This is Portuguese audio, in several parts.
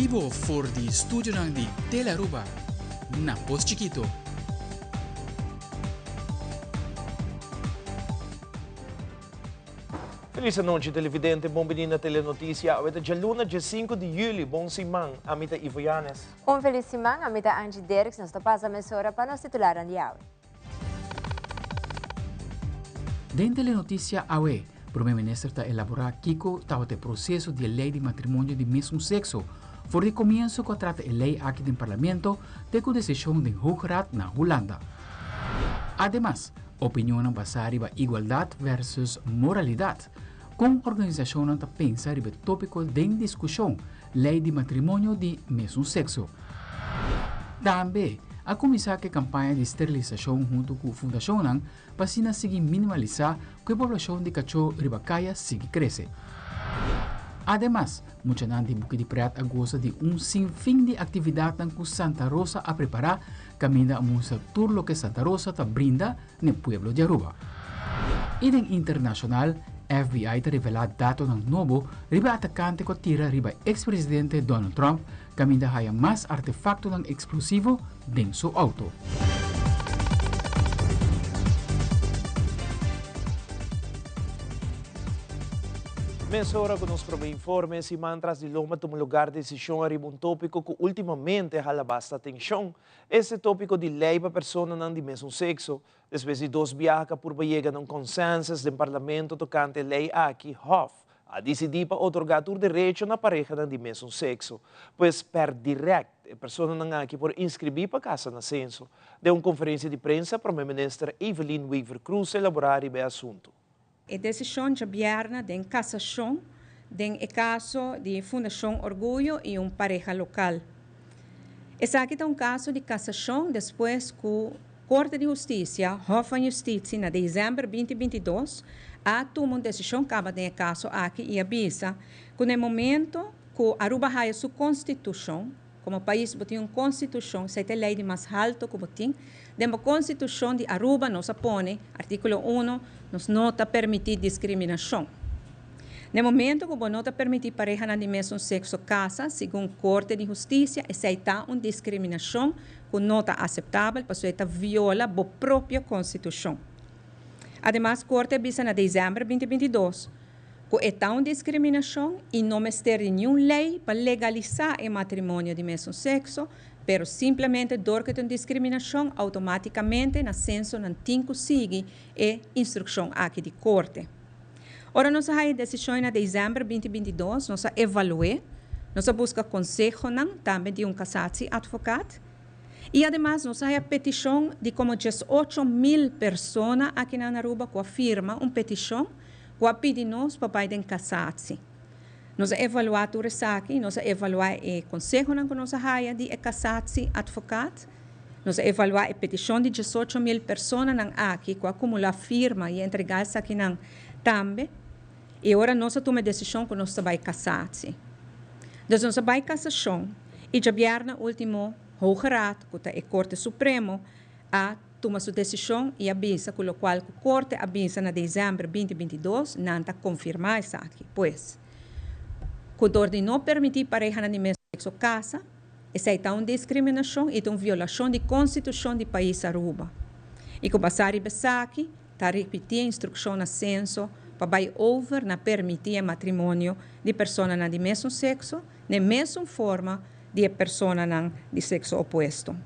vivo voor die studio ng di Telaruba, na Post Chiquito. Feliz noite, televidente. Bom menino na Telenotícia. Hoje é luna, dia 5 de julho. Bom simang, amita Ivo Yanes. Feliz simang, amita Angie Dereks. Nós passa a mesura para nós titular ang diaw. Den Telenotícia AUE, Primeiro-Ministro está elaborar Kiko o processo de lei de matrimônio de mesmo sexo. Voor de comienzo que trata a lei aqui no Parlamento, de com decisão do Hoogeraad na Holanda. Además, opinião basada em igualdade versus moralidade, com organização que pensa sobre o tópico de discussão, lei de matrimônio de mesmo sexo. Também, a começar a campanha de esterilização junto com a fundação para seguir minimalizar que a população de cachorro ribacaya sigue cresce. Además, muita gente buque de Prat gosta de sinfim de atividades que Santa Rosa a preparar, caminha a mostrar tudo o que Santa Rosa está brinda no pueblo de Aruba. E em internacional, FBI está revelado dados ng novo riba atacante que tira riba ex-presidente Donald Trump, caminha haya mais artefacto ng explosivo em seu auto. Mesora que nos provê informes e mantras de Loma toma lugar de decisão arriba um tópico que ultimamente hala bastante atenção. Esse tópico de lei para pessoas não de mesmo sexo. Depois de dois viajes por chegar a um consenso do parlamento tocante a lei aqui, Hof, a decidir para otorgar o direito na pareja não de mesmo sexo. Pois, per direct, a pessoa não aqui por inscrever para casa na censo. De uma conferência de prensa, a Primeira-Ministra Evelyn Weaver Cruz elaborar o assunto. A decisão de vierna de cassação den caso de Fundação Orgulho e pareja local. Esse aqui é caso de cassação depois que a Corte de Justiça, Hof van Justitie, na dezembro de 2022, a tomado uma decisão que de caso aqui e avisa que no momento que Aruba há sua Constituição, como país tem uma Constituição, se é lei de mais alto que tem, a Constituição de Aruba nos põe, artículo 1, nos nota permitir discriminação. No momento que não permitir pareja de mesmo sexo casa, segundo a Corte de Justiça, aceitar uma discriminação que não é aceitável, porque isso viola a própria Constituição. Ademais, a Corte avisa em dezembro de 2022 que é uma discriminação e não tem nenhuma lei para legalizar o matrimônio de mesmo sexo, pero simplesmente porque tem discriminação, automaticamente, na censo, não tem que seguir a instrução aqui de corte. Ora, nós temos a decisão em dezembro de 2022, nós evaluamos, nós buscamos conselho também de casação advogado, e, además, nós temos a petição de como 18,000 pessoas aqui na Aruba que afirma uma petição que pede-nos para casar-se. Nós evaluamos isso aqui, nós evaluamos o conselho que nós temos de casar-se advogado, nós evaluamos a petição de 18,000 pessoas aqui que acumulam firma e entregar isso aqui também, e agora nós tomamos a decisão que nós vamos casar-se. Então, nós vamos casar e já vierna último Hoogeraad, que é a Corte Suprema, a toma sua decisão e avisa, com o qual a Corte avisa em dezembro de 2022, não está confirmar isso aqui. Pois, que de não permitir pareja de mesmo sexo casa, essa é uma discriminação e uma violação da Constituição do país Aruba. E que passar isso aqui, está repetir a instrução na censo, para over na permitir o matrimônio de pessoas de mesmo sexo, na mesma forma de pessoas de sexo oposto.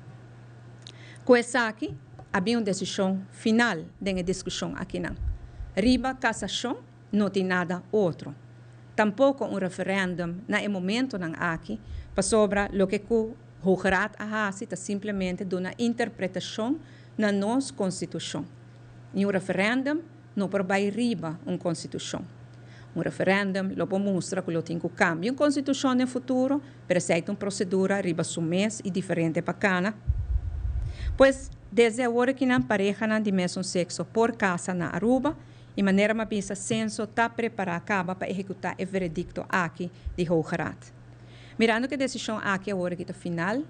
Com isso aqui, havia uma decisão final da discussão aqui. Riba cassação não tem nada outro. Tampouco referendum na momento aqui para sobre o que o Hoogeraad está simplesmente de uma interpretação na nossa Constituição. E referendum não vai riba uma Constituição. Referendum lo mostra que tem que cambiar uma Constituição no futuro, para ser uma procedura riba mês e diferente para cada. Pois, desde agora que não pareja de mesmo sexo por casa na Aruba, de maneira que pensa censo está preparado para executar o veredicto aqui de Hoogeraad. Mirando que a decisão aqui agora que está final,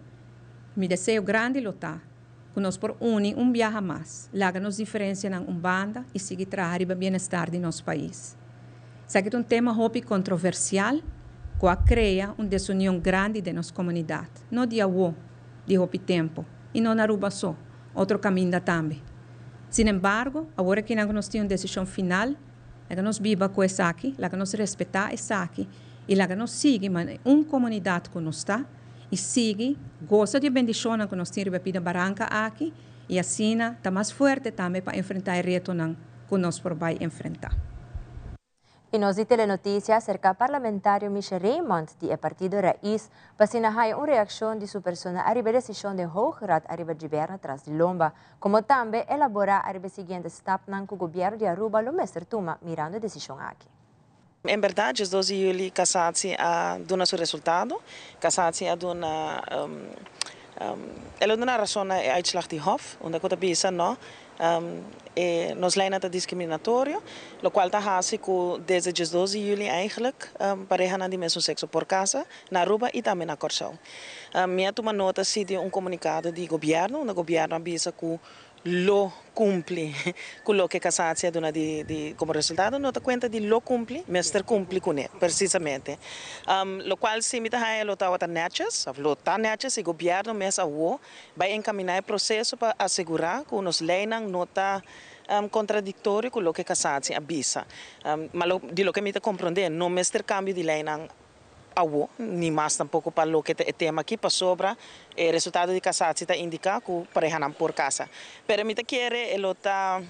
me desejo grande lutar, que nós por unir viaje mais, laga-nos diferença em banda e seguir trabalhar para o bem-estar de nosso país. Isso aqui é um tema controversial, que cria desunião grande de nossa comunidade. Não de agua, de hopi tempo, e não na Aruba só, outro caminho também. Sin embargo, agora que nós temos uma decisão final, nós viva com isso aqui, nós respeitar isso aqui, e nós siga uma comunidade que nós está, e siga, gosta de bendição que nós temos repida barranca aqui, e assim está mais forte também para enfrentar o reto que nós vai enfrentar. E nos telenotícias acerca parlamentario Michel Raymond de Partido Raiz pasinahay uma reação de sua persona arriba a decisão de Hooggerat arriba de governo tras de Lomba, como também elaborar arriba a seguinte step ng governo de Aruba lo mestre tuma mirando a decisão aqui. Em verdade, os 12 de julho, Cassazi a dona seu resultado, Cassazi a dona ela dona razão na uitslag die hof, onde a bisa não nos leina de discriminatório, o qual está hasi que desde 12 de julho eigenlijk pareja na dimensão sexo por casa, na Aruba e também na Corsão. Minha toma nota se de comunicado do governo, o governo avisa que lo cumpre com o que Cassazi dona como resultado, nota conta de lo cumpre, mestre cumpre com ele, precisamente. O qual se me dá lo tá netes, lo tá netes e o governo mesmo vai encaminhar o processo para assegurar que nos leina nota contraditório com o que Cassazi avisa. Mas de lo que me dá compreender, não mestre cambio de leina ni mais tampouco para o que é tema aqui para sobre o resultado de Cassazi está indicar que pareja não por casa. Pero me quer ele está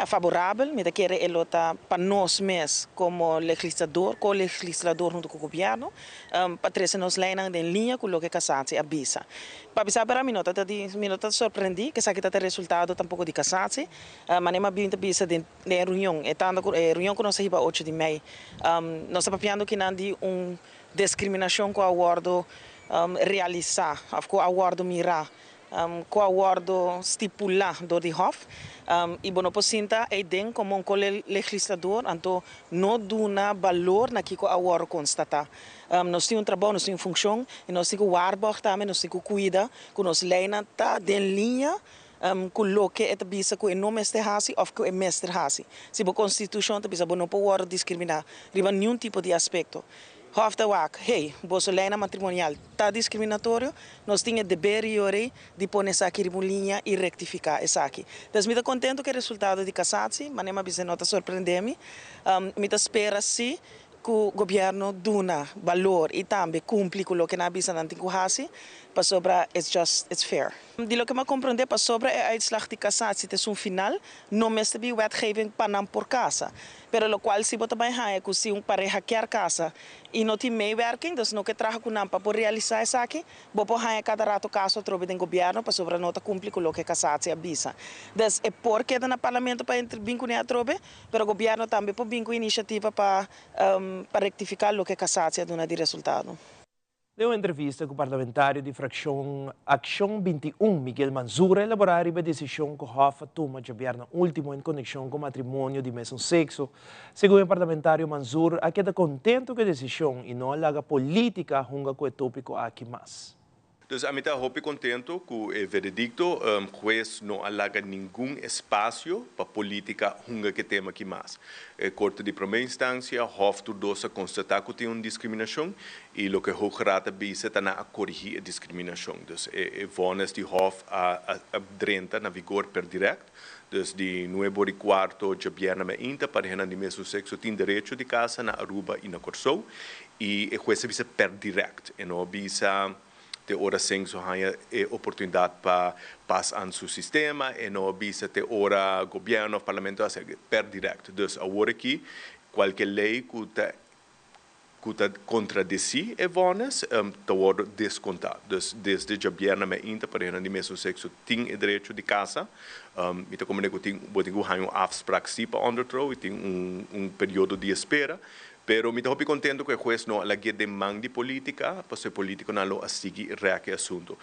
favorável, me quer ele está para nós mesmos como legislador, co-legislador junto com o governo, para trazer nos leina em linha com o que Cassazi avisa. Para avisar para mim nota surpreendi que sabe que resultado tampouco de Cassazi, mas nem mais avisa de reunião, reunião que nós riba 8 de maio, nós estamos pensando que não de discriminação com o acordo realizar, com o acordo mirar, com o acordo estipular do de Hof, e bom, por sinta é den como um legislador, então não dá valor naquilo que o acordo constata. Nós temos trabalho, nós temos função, e nós temos waarborg também, nós temos cuida, que nos leina tá den linha com o que é bisa que não mestre hasi ou que é mestre hasi. Se a Constituição tá bisa não pode discriminar, riba nenhum tipo de aspecto. Hof de wak, hey, bosso leina matrimonial tá discriminatório, nós tínhamos dever de pôr essa aqui em linha e rectificar essa aqui. Então, me contento com o resultado de Cassazi, mas nem bisa nota surpreender-me. Me espera sim que o governo duna valor e também cumpre com o que na bisa não tem que fazer, para sobre it's fair. De lo que me compreender para sobre a uitslag de Cassazi é final, não mestre de wetgeving para não por casa. Pero lo qual se bota bem é que se pareja quer casa e não tem meewerking, dus não que traga com não para realizar isso aqui, vou por cada rato caso trobe do governo para sobre nota cumprir com o que Cassazi avisa. Dus é porque no parlamento para intervir com a trobe, pero o governo também por vir com iniciativa para rectificar o que Cassazi dá de resultado. Deu entrevista com o parlamentário de fração Ação 21, Miguel Manzur, elaborar a decisão que o Hof toma de governo último em conexão com o matrimônio de mesmo sexo. Segundo o parlamentário Manzur, a queda contento com a decisão e não a política junga com o tópico aqui mais. Dus a mim está muito contento com o veredicto, juez não alaga nenhum espaço para política hunga que tema aqui mais. Corte de primeira instância, Hof dosa constatar que tem uma discriminação e o que Hooggerat bisa está a corrigir a discriminação. Dus vonas de Hof a drenta na vigor per direct. Dus de 9 de quarto de governo me inta para de mesmo sexo tem direito de casa na Aruba e na Corsou e o juez bisa per direct e não bisa te ora senso hanya oportunidade para passar seu sistema e não bisa te ora governo parlamento a per direct. Dus agora aqui qualquer lei que contradici e vonas te ora descontar. Dus desde o governo me inta para de mesmo sexo tem o direito de casa. Então como nego tem um afspraak si para ondertrouw e tem período de espera. Pero me estou contento que o juez não alague demanda de política, para ser político não lo assigi reaque assunto.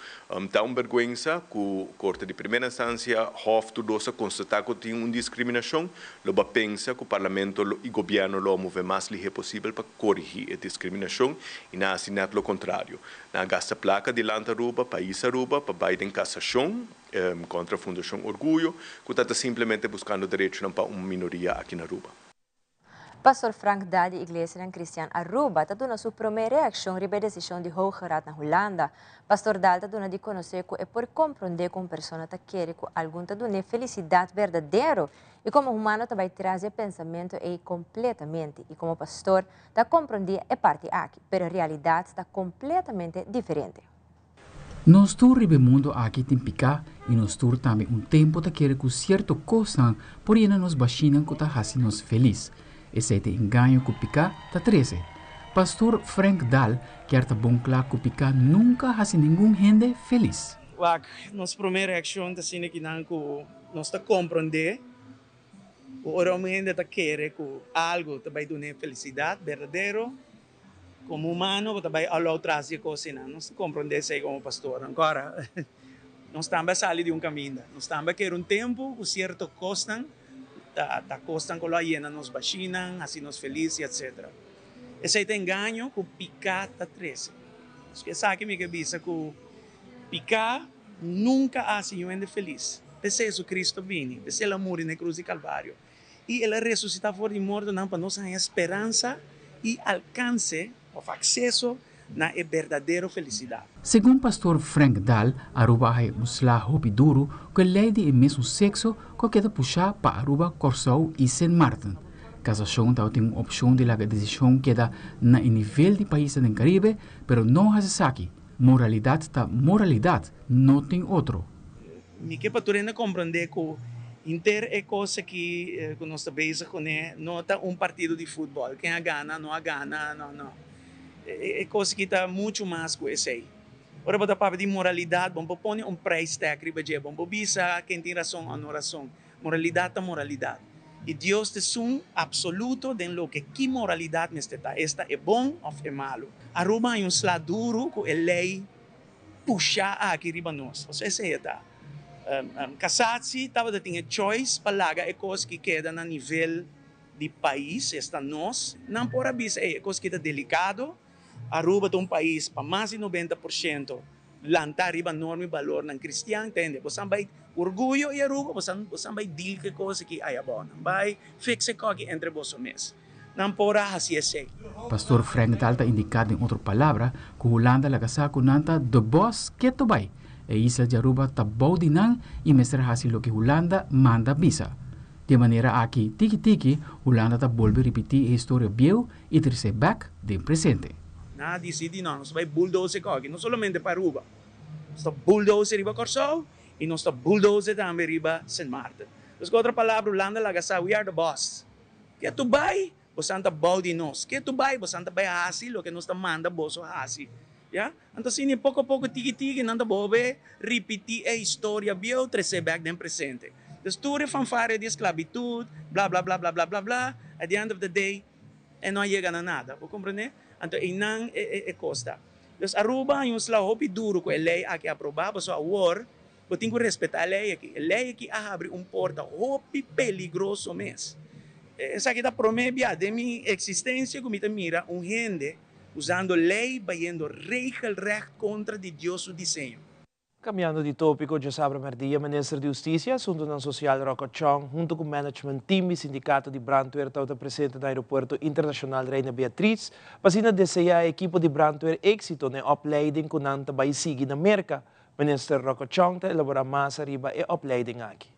Tá vergonha que o corte de primeira instância Hof dosa constatar que tem uma discriminação, lo pensa que o parlamento e o governo lo move mais ligeiro possível para corrigir a discriminação e não assinar o contrário. Na gasta placa de Land Aruba, País Aruba, para Biden cassação contra a Fundação Orgulho, que está simplesmente buscando direito para uma minoria aqui na Aruba. Pastor Frank Dal, de Iglesia ng Christian Aruba, tatuna su primeira reação riba decisão de Hoge Raad na Holanda. Pastor Dal tatuna de conhecer que é por compreender como persona ta quer que algum tatuna felicidade verdadeiro e como humano também trazer pensamento é completamente e como pastor ta compreender é parte aqui, pero a realidade está completamente diferente. Nós tour ribe mundo aqui tem picar e nós tour também tempo ta quer que certo coisa por ir nos baixinam que ta hasi nos feliz. Esse é engano que picar ta 13. Pastor Frank Dal quer ta bom claro que picar nunca hasi nenhum gente feliz. Nossa primeira reação ta sine que não que nós ta compreender o oramente ta querer que algo ta vai dar felicidade verdadeiro como humano ta vai allow trazer coisa não nós compreender sei como pastor agora nós também sair de caminho nós também quer tempo com certo costan ta costan com a hiena nos baixinam assim nos felizes etc. Esse é engano que picar ta 13. Porque sabe me que bisa que picar nunca hace gente feliz. Pese Jesus Cristo vini, pese ele morre na cruz de Calvário. E ele ressuscitar fora de morto não para nós ter esperança e alcance ou acesso na verdadeira felicidade. Segundo pastor Frank Dal, Aruba é sla hopi duro que lei de mesmo sexo que queda puxar para Aruba, Corsou e Saint Martin. Casação tem uma opção de la decisão que dá na nível de países do Caribe, pero não hace aqui. Moralidade tá moralidade, não tem outro. Me que para tu compreender que Inter é coisa que nós estamos com não está partido de futebol. Quem a gana, não a gana, não. É coisa que está muito mais que isso aí. Ora, para papo de moralidade, vamos pôr price tag, vamos bisa quem tem razão ou não razão. Moralidade é moralidade. E Deus te um absoluto de lo que moralidade está. Esta é bom ou é malo. Aruba é slá duro que a lei puxa aqui riba nós. Ou seja, está. Casar-se, estava tinha choice para laga é coisa que queda no nível de país, esta nós. Não por abis é coisa que está delicado. Aruba é país para mais de 90%. Lantar riba enorme valor ng Cristiano, entende? Você vai orgulho e Aruba, você vai deal que coisa que é bom. Vai fixe coque entre vós mesmos. Não porá assim é. Pastor Frank Dal está indicado em outra palavra que Holanda la casa com nanta de boss que to vai. E isla de Aruba está baudinan e mestra hasi lo que Holanda manda visa. De maneira aqui, tiki Holanda está volve repetir a história bieu e trazer back de presente. Na decidi nós vai bulldozer coque, não somente para Aruba. Nós bulldozer riba Corsou e nós bulldozer também riba Saint Martin. Então, com outra palavra, Holanda la casa, we are the boss. Que tu vai, você anda baudi nós. Que tu vai, você anda vai hasi lo que nós manda boso hasi. Yeah? Então, assim, pouco a pouco, tiki, nanda bobe, repetir a história bio, trazer back de presente. The story fanfare de esclavitud, blá, blá, blá, blá, blá, blá, blá. At the end of the day, não chega a nada. Você compreende? Então, não é costa. Então, Aruba é slá hopi duro com a lei aqui aprovada, só a war, você tem que respeitar a lei aqui. A lei aqui abre porta hopi peligroso mesmo. Essa aqui está promessa de minha existência, como me mira, gente usando lei, bayendo regelrecht contra de Deus o desenho. Cambiando de tópico, já sabe Mardia, Ministro de Justiça, assunto na social Rocco Chong, junto com o management team e sindicato de brandweer, está presente no aeroporto internacional Reina Beatriz, para desejar a equipe de brandweer êxito na opleiding que não vai seguir na América. Minister Rocco Chong te elabora mais arriba a opleiding aqui.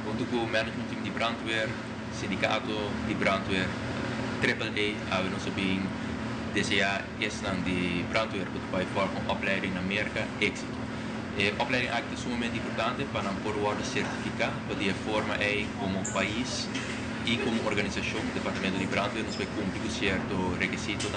Junto com o management team de brandweer, sindicato de brandweer, AAA, we nosso bem desejar esta de brandweer para formar uma opleiding na América êxito. A opleiding aqui é sumamente importante para não pôr certificar para de forma como país e como organização, o departamento de brandweer nos vai cumprir com certo requisito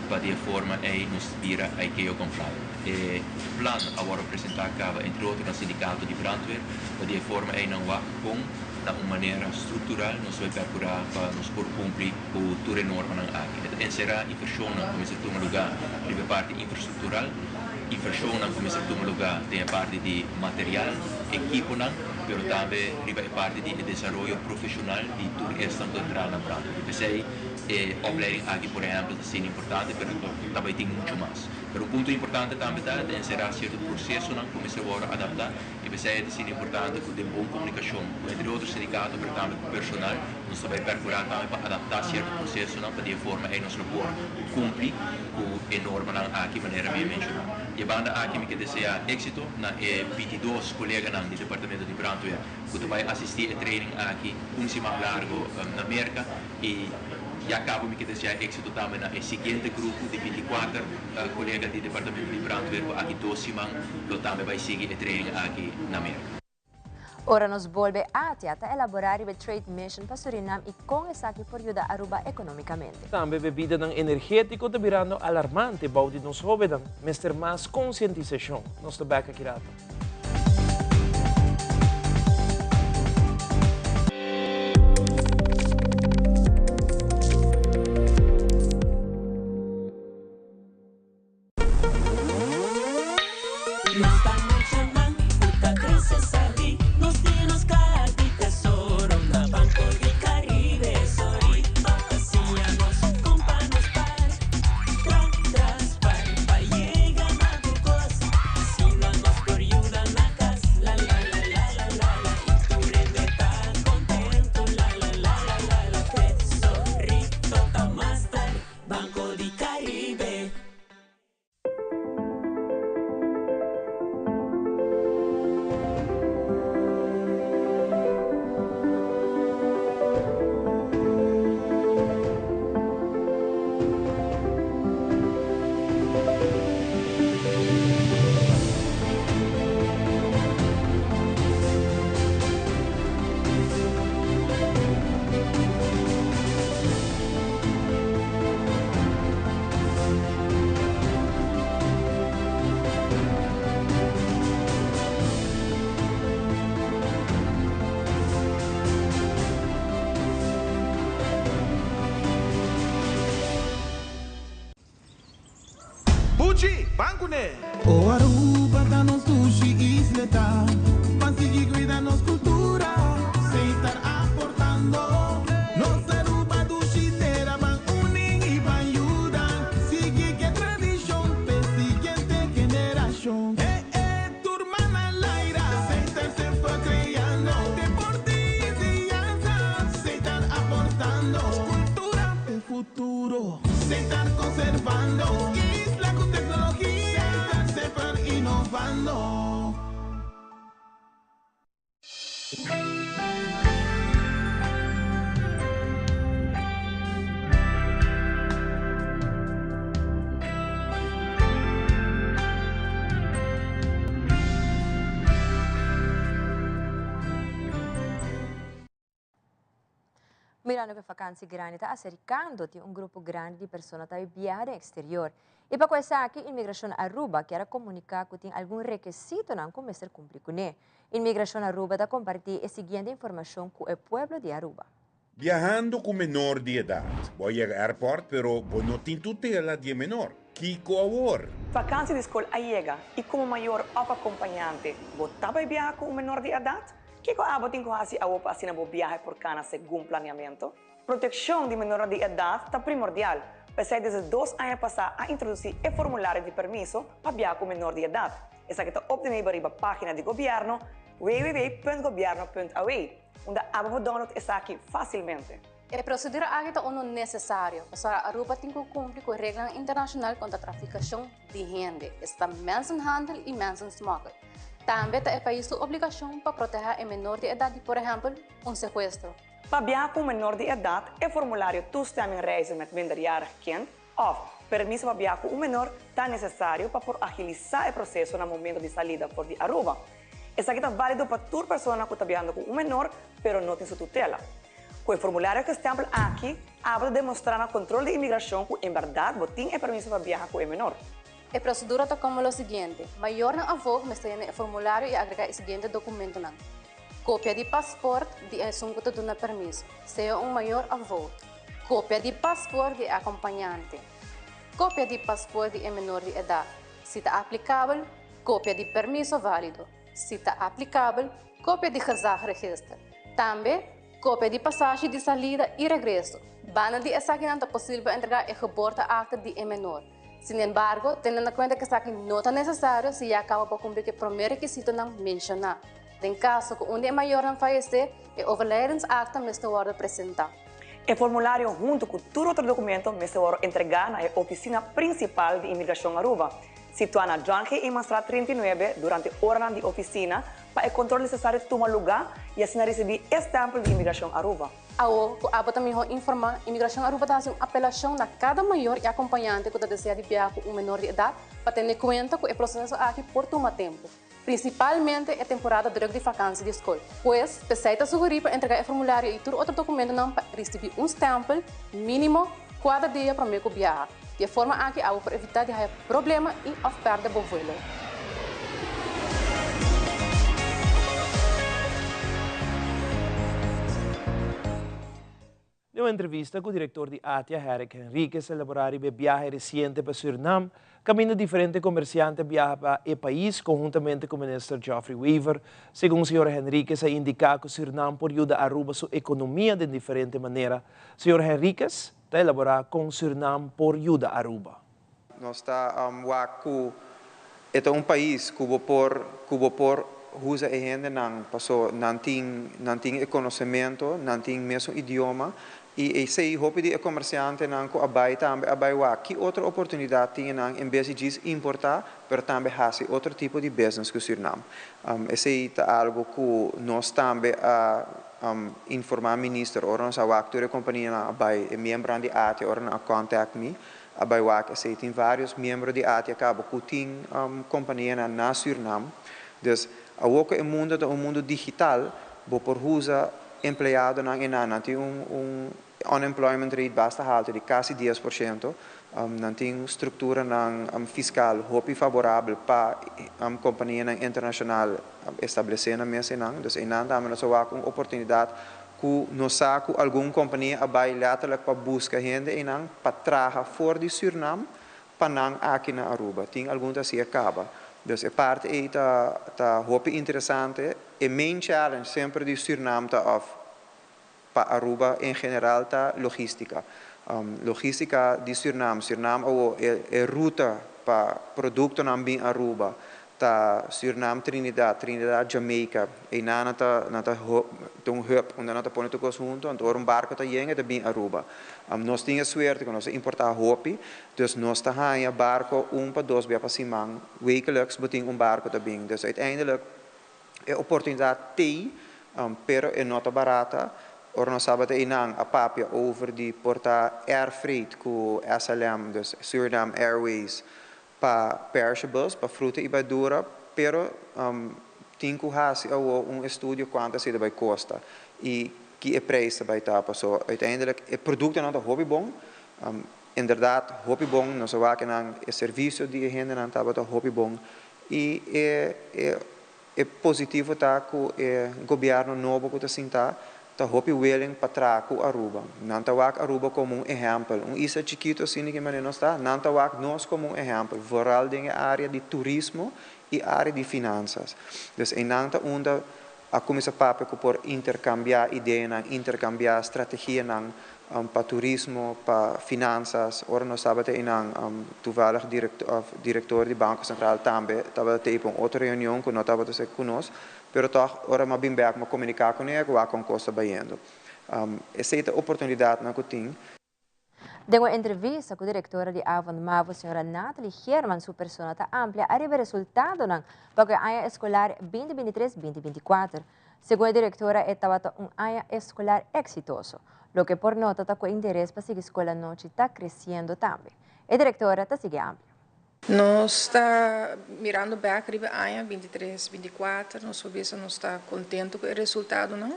para de forma nos vira a que eu comprar. O plano agora apresentar acaba entre outros no sindicato de brandweer para de forma não vai com de uma maneira estrutural nós vai procurar para nos por cumprir com toda a norma aqui. Então será a persona começa a tomar lugar de parte infraestrutural. E persona começa a tomar lugar tem a parte de material, equipo, mas também a parte de desenvolvimento profissional de tudo isso que entra na prática. Pensei, a opleiding aqui, por exemplo, está sendo importante, mas também tem muito mais. Pero un punto importante también es que será cierto proceso que se va a adaptar y que es importante que de buena comunicación entre otros sindicatos, pero también personal, nos va a procurar también para adaptar cierto proceso para de forma que nos pueda cumplir con la norma aquí de manera bien mencionada. Llevando aquí que desea éxito, 22 colegas del departamento de brandweer que van a asistir a training aquí un semana largo en América y ya acabo que desea éxito también en el siguiente grupo de 24 colegas del departamento de brandweer que aquí 2 semanas también va a seguir a training aquí en América. Ora nos vuelve a elaborar el Trade Mission para Surinam y con esa que por ayuda a Aruba económicamente. Também bebida energético está virando alarmante para os nossos jovens, mas ter mais conscientização. Nós estamos aqui rato. Banco né? O Aruba da nos sushi isleta, consegui cuidar nos cultura, sem estar aportando. Nos Aruba do Chitera van unen e van ayudan, sigue que tradición, pe siguiente generación. Turma na Laira, sem estar sempre creando, deporte y danza, sem estar aportando, cultura de futuro, sem estar conservando. Mirando que vakantie grande está acercando-te grupo grande de pessoas que viajar ao exterior. E para começar aqui, a Imigração Aruba quer comunicar que tem algum requisito não começar a cumprir com ele. Imigração Aruba está compartilhando a seguinte informação com o pueblo de Aruba. Viajando con menor de edad. Voy al aeropuerto, pero no tengo tutela de menor. Kiko awor. Vakantie de escola llega e como maior ou acompanhante, você vai viajar com menor de idade? Kiko abo tem quase a opa assim na viagem por cana segundo planeamento. Proteção de menor de idade está primordial. Pensei desde 2 anos passados a introduzir o formulário de permiso para viajar com menor de idade. Essa que está obtenido na página do governo www.governo.au, onde abo download essa aqui facilmente. A procedura aqui é necessária, pois a Aruba tem que cumprir com a regra internacional contra a traficação de gente, está mensenhandel e mensensmokkel. Também é país a obrigação para proteger a menor de idade, por exemplo, sequestro. Para viajar com menor de idade, o formulário toestemming reizen met minderjarig kind of permiso para viajar com menor está necessário para agilizar o processo no momento de saída por de Aruba. Essa aqui está válido para toda pessoa que está viajando com menor, mas não tem sua tutela. Com o formulário que está aqui, habla de demonstrar o controle de imigração que, em verdade, tem o permiso para viajar com o menor. A procedura está como o seguinte: maior não avô, mas tem o formulário e agregar o seguinte documento não. Cópia de passaporte de assunto que dá permiso, seja maior avô. Cópia de passaporte de acompanhante. Cópia de passaporte de menor de idade. Se está aplicável, cópia de permiso válido. Se está aplicável, cópia de registro. Também, cópia de passagem de saída e regresso. Bana de essa que não é possível entregar a geboorteakte de menor. Sin embargo, teniendo en cuenta que está aquí no tan necesario si ya acaba por cumplir el primer requisito não mencionar. En caso que um dia maior não falecer, o overledensakte mesmo worden apresentar. O formulário, junto com todo outro documento, mesmo entregar na oficina principal de imigração Aruba, situada na John G. Imanstraat 39, durante horas de oficina, para o controle necessário tomar lugar e assim receber estampo de imigração Aruba. A também informar a imigração Aruba está fazendo apelação na cada maior e acompanhante que deseja viajar com menor de idade, para ter em conta que o processo aqui por tomar tempo. Principalmente a temporada de vacância de escola. Pois, precisa sugerir para entregar o formulário e todo outro documento não para receber stampo mínimo 4 dias para o meu viajar. De forma aqui, para evitar de ter problema e perda do voo. Em uma entrevista com o diretor de ATIA, Eric Henriquez, elaborar o viagem recente para Suriname, caminho diferente comerciante viaja para o país, conjuntamente com o ministro Geoffrey Weaver. Segundo o senhor Henriquez, indica que o Suriname pode ajudar a Aruba sua economia de diferente maneira. O senhor Henriquez está elaborar com o Suriname por ajudar a Aruba. Nós está um país que por usa a gente não tem conhecimento, não tem mesmo idioma. E se eu pedir a comerciante não que abai também que outra oportunidade tinha em vez de importar, mas também fazer outro tipo de business que o Suriname. Esse é algo que nós também informar o ministro, ou nós a companhia abai membro de ATIA, ou não contact me, abai esse tem vários membros de ATIA que tem companhia na Suriname. Dus ook in mundo digital, por usa empregado na enana tem unemployment rate basta alto de quase 10%, não tem estrutura fiscal hopi favorável para companhia internacional estabelecer na mesa não, dus enana também só há uma oportunidade que nós saco alguma companhia abai letterlijk para buscar gente enana para trabalhar fora de Suriname para não aqui na Aruba, tem alguma assim acaba. Dus a parte aí tá interessante. E main challenge sempre de Suriname tá para Aruba em geral tá logística. Logística de Suriname é ruta para produto na Aruba. Tá Suriname, Trinidad, Jamaica. E na tá hub onde nós põe tudo junto, então barco tá chega de Aruba. Nós tínhamos sorte que nós importar hopi, dus nós tá ganha barco para 2 vezes para cima, wekelijks beting barco também. Dus uiteindelijk é oportunidade tem, pero é nota barata. Or nós sabemos inang a papia over de portar air freight com SLM, dus Suriname Airways, para perishables, para fruta e verdura, pero tem que fazer estudo quanto se vai custar e que é preço vai estar. So uiteindelijk o produto não é hobby bom, inderdaad hobby bom, nós vamos que o serviço de gente não está hobby bom e é positivo tá que o governo novo que está tá hobby willing para trazer Aruba. Não tá Aruba como exemplo, isa chiquito assim que maneira está, não tá nós como exemplo, vooral em área de turismo e área de finanças. Dus em nanta onda a começar papo por intercambiar ideias, intercambiar estratégias para turismo, para finanças. Ora nós sabemos que toevallig diretor do Banco Central também estava tendo outra reunião que nós estávamos conosco, pero toch ora ma bem back ma comunicar com ele com costa baiendo. Essa é a oportunidade que tem. De uma entrevista com a diretora de Avon Mavo, a senhora Nathalie German, sua persona está ampla, arriba resultado para a ano escolar 2023-2024. Segundo a diretora, estava ano escolar exitoso, lo que por nota está com interesse para seguir a escola noite está crescendo também. A diretora está seguindo ampla. Nós está mirando back riba ano 23-24, nós está contente com o resultado, não?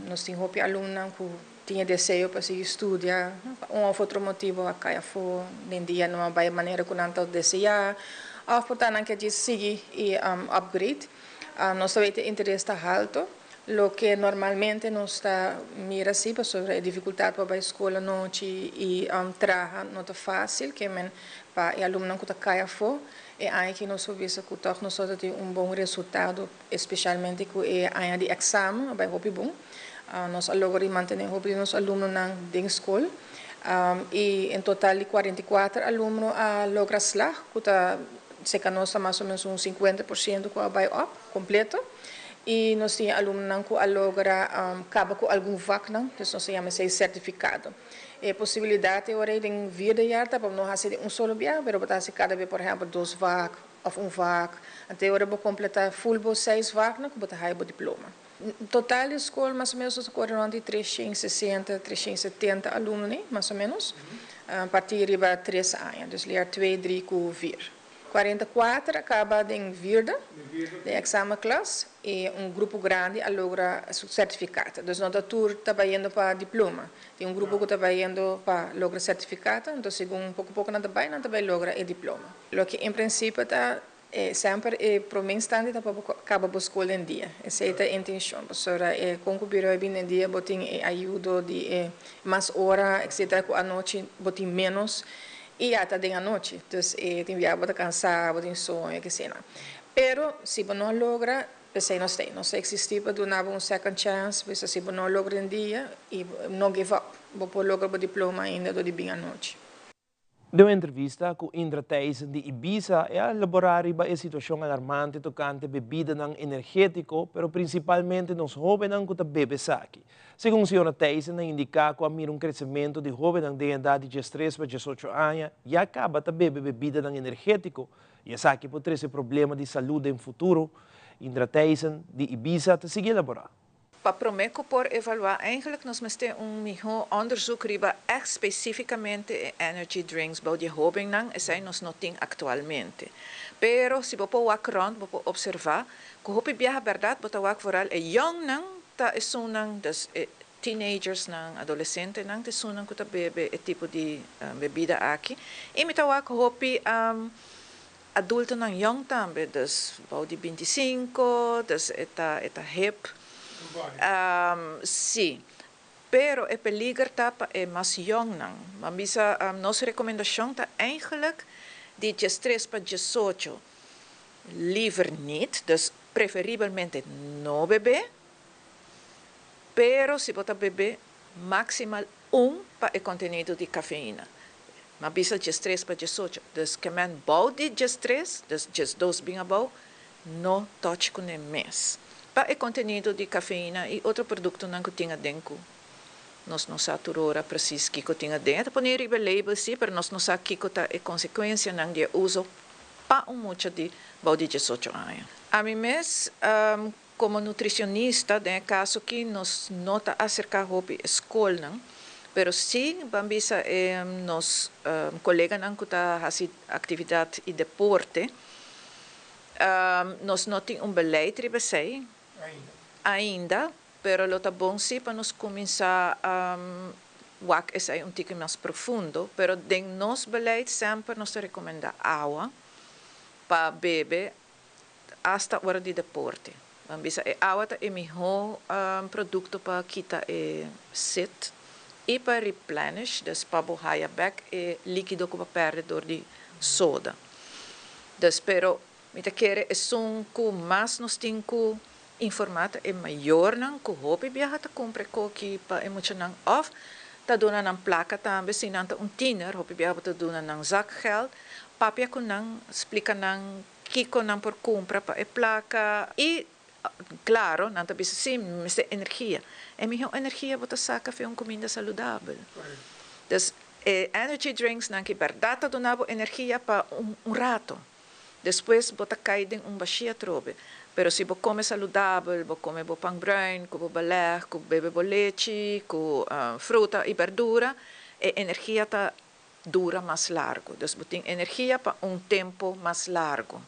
Nós temos alunos que tinha desejo para seguir estudar, ou outro motivo a caia for nem dia não vai maneira que não desejar, ou portanto que a gente siga e upgrade, nós temos interesse alto, lo que normalmente nós está mira assim sobre a dificuldade para a escola noite e trabalhar não é fácil, que men para o aluno que caia for e aí que nós vemos que toch nós temos bom resultado, especialmente com a ano de exame, vai bom. Nós agora mantemos os alunos na escola. Y en total de 44 alumnos logra slag, que se conoce más o menos un 50% que vai op, completo. E nós temos alunos que logra acaba com algum vac, então nós chamamos de certificado. A possibilidade é hora de vir de jaar, para não fazer solo dia, mas para se cada vez, por exemplo, 2 vac ou vac, até hora para completar full 6 vac, que para ter o diploma. Total de escola, mais ou menos, corre de 360, 370 alunos, né? Mais ou menos, a partir de 3 anos, então, 2, 3 com vir. 44 acaba em virda, de exame classe, e grupo grande logra certificado. Então, não está indo para diploma. Tem grupo que está indo para logra certificado, então, segundo pouco não está logra o diploma. O que, em princípio, está sempre para mim estando acaba a escola em dia. Essa é a intenção. Porque com o biro em dia, botem ajuda de mais hora, etc. Com a noite, botem menos. E até de noite, então, tem viagem cansado, tem sonho, que seja. Pero, se não logra, pensei, não sei existir para dar second chance, se não logra em dia, e não give up, vou logra o diploma ainda do bem à noite. Deu entrevista com Indra Thijssen de Ibiza e elaborar a situação alarmante tocante bebida energético, pero principalmente nos jovens que bebem saque. Segundo a senhora Thijssen, indica que há um crescimento de jovens de idade de 13 para 18 anos e acaba de beber bebida energético e essa pode trazer problema de saúde no futuro. Indra Thijssen de Ibiza te sigue elaborar. Para promeco por evaluar, eigenlijk nós temos melhor onderzoek riba echt especificamente energy drinks bij de jovens nang zijn nós não tem atualmente. Pero se você walk around, você observar, que hopi biha verdade, você walk vooral young nang ta esunang das teenagers nang adolescente nang te sunang kuta bebe e tipo de bebida aqui. E me ta walk hopi adulto nang young tambe, das bau de 25, das eta hip. Sim, pero é peligro tapa é mais jong nang. Mas nossa recomendação tá eigenlijk de 13 para 18 liever niet, dus preferivelmente no beber, pero se você beber maximal para o contenido de cafeína. Mas bisa 13 para 18, dus que men bau de 13, dus 2 bem abau, no touch com o mês. Para o contenido de cafeína e outro produto não que tinha dentro. Nós não sabemos precisamente o que tinha dentro. Poner o label sim, mas nós não sabemos o que é a consequência de uso para muito de 18 anos. A mim mesmo, como nutricionista, no caso que nós não está acerca da escola, mas sim, bambisa nos colegas que está fazendo atividade e deporte, nós não temos beleid riba sei. Ainda, pero lo tá bom sim para nós começar wak é tique mais profundo, pero de nos beleid sempre nós recomenda água para beber hasta hora de deporte. Vamos dizer, a água é o melhor produto para quitar sede e para replenish, dus para borrar back é líquido que perde dor de soda. Dus pero me te quer é que mais nós temos informata é maior não que hobby viaja te compre coque para emocionar of ta dona nan placa também se não tiener hobby viaja te dona nan zakgeld papia com nan explica nan kiko nan por compra para a placa e claro não também sim mas energia é melhor energia bota saca para uma comida saudável dus energy drinks nan que verdade dona energia para rato depois bota cair em baixia trobe. Pero se você come saudável, você come pão bruin, com balé, com bebe leite, com fruta e verdura, a energia tá dura mais largo. Então, você tem energia para tempo mais largo.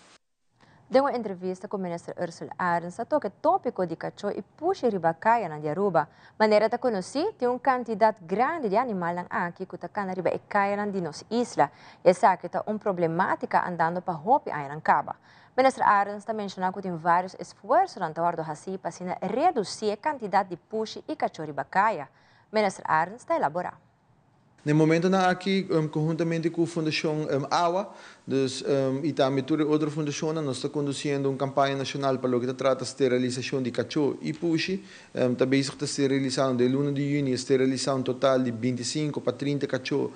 De uma entrevista com o ministro Ursula Arens, toca o tópico de cachorro e puxa ribacaia na Aruba. Maneira de conhecer, tem uma quantidade grande de animais aqui que está na riba e caia de nossa isla. E essa que está uma problemática andando para hopi a Caba. Ministro Arens também mencionou que tem vários esforços na torre do Haci para reduzir a quantidade de puxa e cachorro ribacaia. Ministro Arens está elaborando. No momento na aqui, conjuntamente com a Fundação AWA, e também toda outra fundação, nós estamos conduzindo uma campanha nacional para o que trata de esterilização de cachorro e puxi. Está bem a esterilizar de 1 de junho, esterilização total de 25 para 30 cachorros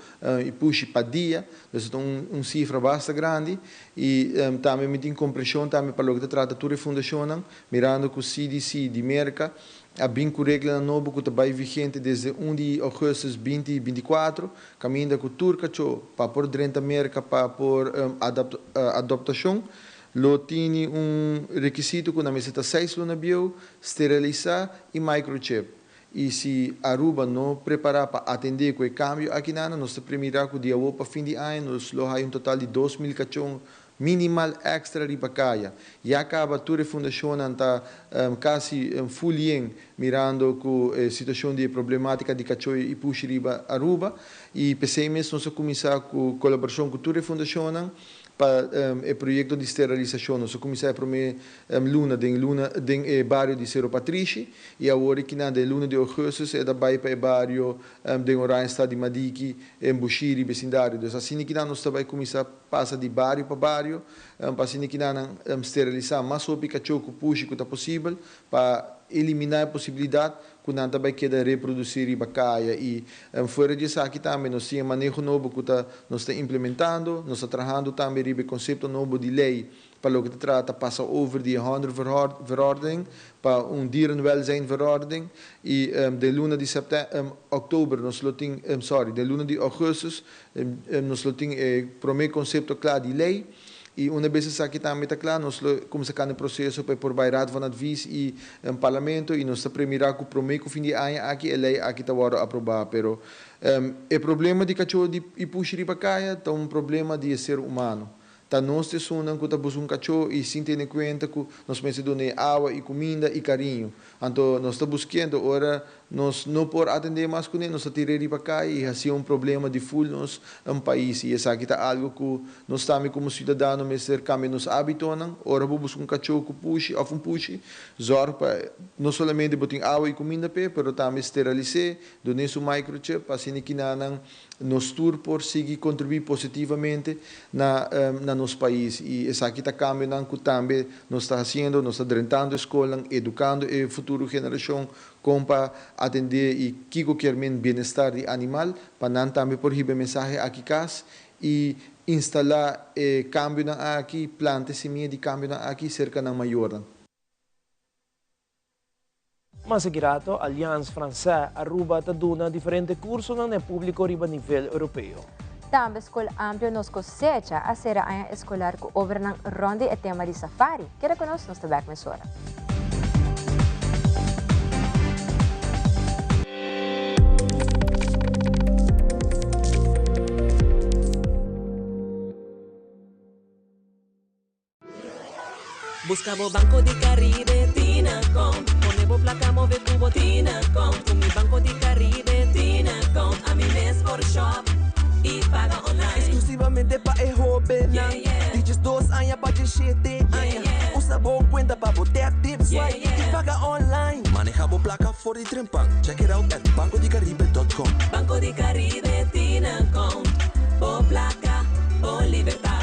e puxi para dia. Então, uma cifra bastante grande. E também tem compreensão também para o que trata de toda a fundação, mirando com o CDC de América. A binco regra nova que está vigente desde 1 de agosto de 2024, caminha com turca para por dentro da América para por adaptação. Lo tem requisito que na mesa está 6 luna bio, esterilizar e microchip. E se Aruba não preparar para atender com o câmbio aqui nós primeiro que dia para fim de ano nós lo hay total de 2.000 cachorros minimal extra ribacaia. E acaba toda a fundação está quase full mirando com a situação de problemática de cachorro e puxa riba Aruba. E pensei mesmo nós começar com colaboração com toda a fundação para o projeto de esterilização. Nós começamos a primeira luna em bairro de Cerro Patrici e agora que na luna de agosto é da para o bairro de Oranjestad de Madiqui, em Buxiri, vecindário. Então assim que nós também começar a passar de bairro para bairro, para assim que nós esterilizar mais o cachorro que puxa que está possível para eliminar a possibilidade que não também queda reproduzir e bacaia e fora disso aqui também nós temos manejo novo que nós estamos implementando, nós estamos trabalhando também sobre o conceito novo de lei para o que trata passa over de verordening para dierenwelzijnverordening e de luna de outubro nós temos de luna de agosto nós temos o primeiro conceito claro de lei. E uma vez isso aqui também está claro, nós começamos o processo para por bairrado van advies e parlamento e nós está primeiro com o primeiro fim de ano aqui a lei aqui está agora aprovada, pero o problema de cachorro e puxa de bacaia é um problema de ser humano. Tá nós te sonam que tá buscando cachorro e sem ter em conta que nós precisamos de água e comida e carinho. Então nós está buscando agora nós não por atender mais com ele, nós está tirando para cá e assim é um problema de full nos país e essa aqui tá algo que nós também como cidadão mas cercamos nos habituam. Ora vou buscar um cachorro que puxe ou puxe, zorra para não somente botar água e comida pero também esterilizar, donar seu microchip assim que nos tour por seguir contribuir positivamente na nosso país e essa aqui está cambiando que também nós está fazendo, nós está drenando a escola, educando a futura geração como para atender e que quer bem-estar de animal para não também por receber mensagem aqui casa e instalar câmbio na aqui, planta semente de câmbio na aqui cerca na maior. Mas seguirato, Allianz Francesa Aruba taduna diferente curso na público riba nível europeu. Também a escola amplia nos cosecha a ser a escolar que over ng ronde e tema de safari. Queda conosco nos tabak mesora. Buscamos Banco de Caribe, Tinacom. Ponemos placa, move tubo, Tinacom. Con mi Banco de Caribe, Tinacom. A mi mes por shop y paga online. Exclusivamente para el joven. Dices 2 años para 7 años. Usa boa cuenta para botar tips y paga online. Manejamos placa for the trempan. Check it out at bancodecaribe.com. Banco de Caribe, Tinacom. Por placa, por libertad.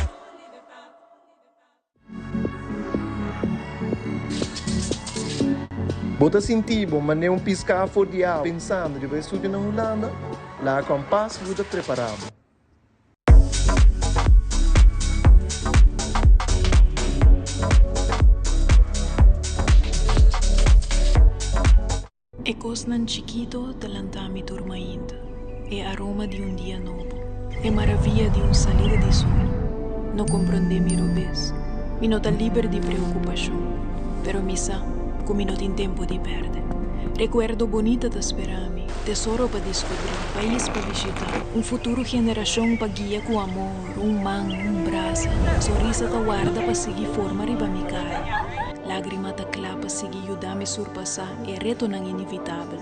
Bota sentido, mas nem piscar for diabo. Pensando de ver estúdio na Holanda, lá com passo muito preparado. Ecos nan chiquito talantami turma ainda. É aroma de dia novo. É maravilha de salida de sol. Não compreende mi robes. Mi não tá livre de preocupação. Pero misa, como não tem tempo de perder. Recuerdo bonita da esperar-me, tesouro para descobrir, país para visitar, futuro geração para guiar com amor, mão, braço, sorriso da guarda para seguir forma riba mi caia, lágrima da clá para seguir ajudar-me surpassar e retornar inevitável,